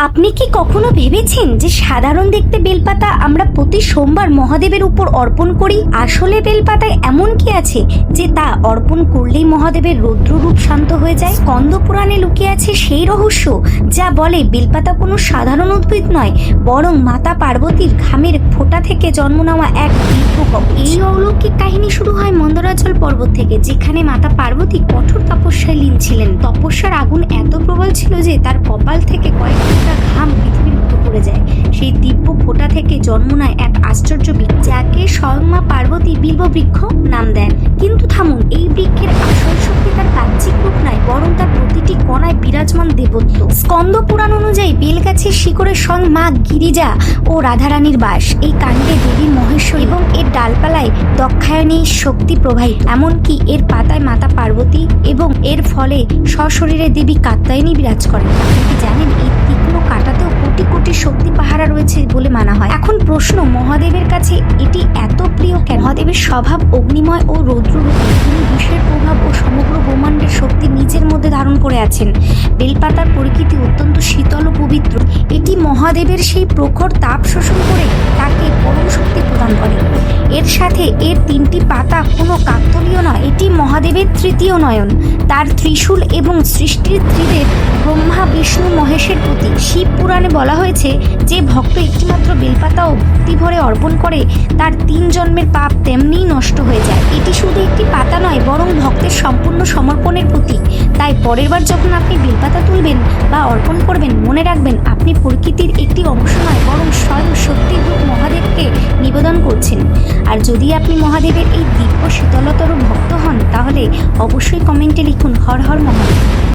আপনি কি কখনো ভেবেছেন যে সাধারণ দেখতে বেলপাতা আমরা প্রতি সোমবার মহাদেবের উপর অর্পণ করি? আসলে বেলপাতায় এমন কি আছে যে তা অর্পণ করলেই মহাদেবের রৌদ্ররূপ শান্ত হয়ে যায়? স্কন্দ পুরাণে লুকিয়ে আছে সেই রহস্য যা বলে বেলপাতা কোনো সাধারণ উদ্ভিদ নয়, বরং মাতা পার্বতীর ঘামের ফোঁটা থেকে জন্ম নেওয়া এক দিব্য কবচ। এই অলৌকিক কাহিনী শুরু হয় মন্দরাচল পর্বত থেকে, যেখানে মাতা পার্বতী কঠোর তপস্যায় লীন ছিলেন। তপস্যার আগুন এত প্রবল ছিল যে তার কপাল থেকে কয়েক ফোঁটা ঘাম পৃথিবীর উপর পড়ে যায়। সেই দিব্য ফোঁটা থেকে জন্ম নেয় এক আশ্চর্য বৃক্ষ, যাকে স্বয়ং মা পার্বতী বিল্ব বৃক্ষ নাম দেন। কিন্তু থামুন, এই বৃক্ষের আসল শক্তি তার বাহ্যিক রূপ নয়, বরং তার প্রতিটি কণায় বিরাজমান দেবত্ব। স্কন্দ পুরাণ অনুযায়ী বেলগাছের শিকড়ের স্বয়ং মা গিরিজা ও রাধারানীর বাস। এই কাণ্ডে দেবী মহেশ্বর এবং এর ডালপালায় দক্ষায়ণী শক্তি প্রবাহিত। এমনকি এর পাতায় মাতা পার্বতী এবং এর ফলে সশরীরে দেবী কাত্যায়নী বিরাজ করেন। আপনি কি জানেন এই তীক্ষ্ণ কাঁটাতেও কোটি কোটি শক্তি পাহারা রয়েছে বলে মানা হয়? এখন প্রশ্ন, মহাদেবের কাছে এটি এত প্রিয় কেন? মহাদেবের স্বভাব অগ্নিময় ও রৌদ্ররূপী। তিনি বিশ্বের প্রভাব ও সমগ্র ব্রহ্মাণ্ডের শক্তি নিজের মধ্যে ধারণ করে আছেন। বেলপাতার প্রকৃতি অত্যন্ত শীতল ও পবিত্র। এটি মহাদেবের সেই প্রখর তাপ শোষণ করে তাকে পরম শক্তি প্রদান করে। এর সাথে এর তিনটি পাতা কোনো কাকতালীয় নয়, এটি মহাদেবের তৃতীয় নয়ন, তার ত্রিশূল এবং সৃষ্টির ত্রিদেব ব্রহ্মা বিষ্ণু মহেশের প্রতীক। শিব পুরাণে বলা হয়েছে যে ভক্ত একটিমাত্র বেলপাতাও ভক্তি ভরে অর্পণ করে তার 3 জন্মের পাপ তেমনিই নষ্ট হয়ে যায়। এটি শুধু একটি পাতা নয়, বরং ভক্তের সম্পূর্ণ সমর্পণের প্রতীক। তাই পরের বার যখন আপনি বেলপাতা তুলবেন বা অর্পণ করবেন, মনে রাখবেন আপনি প্রকৃতির একটি অংশ নয়, বরং স্বয়ং শক্তির রূপ মহাদেবকে নিবেদন করছেন। আর যদি আপনি মহাদেবের এই দিব্য শীতলতর ভক্ত হন, তাহলে অবশ্যই কমেন্টে লিখুন হর হর মহাদেব।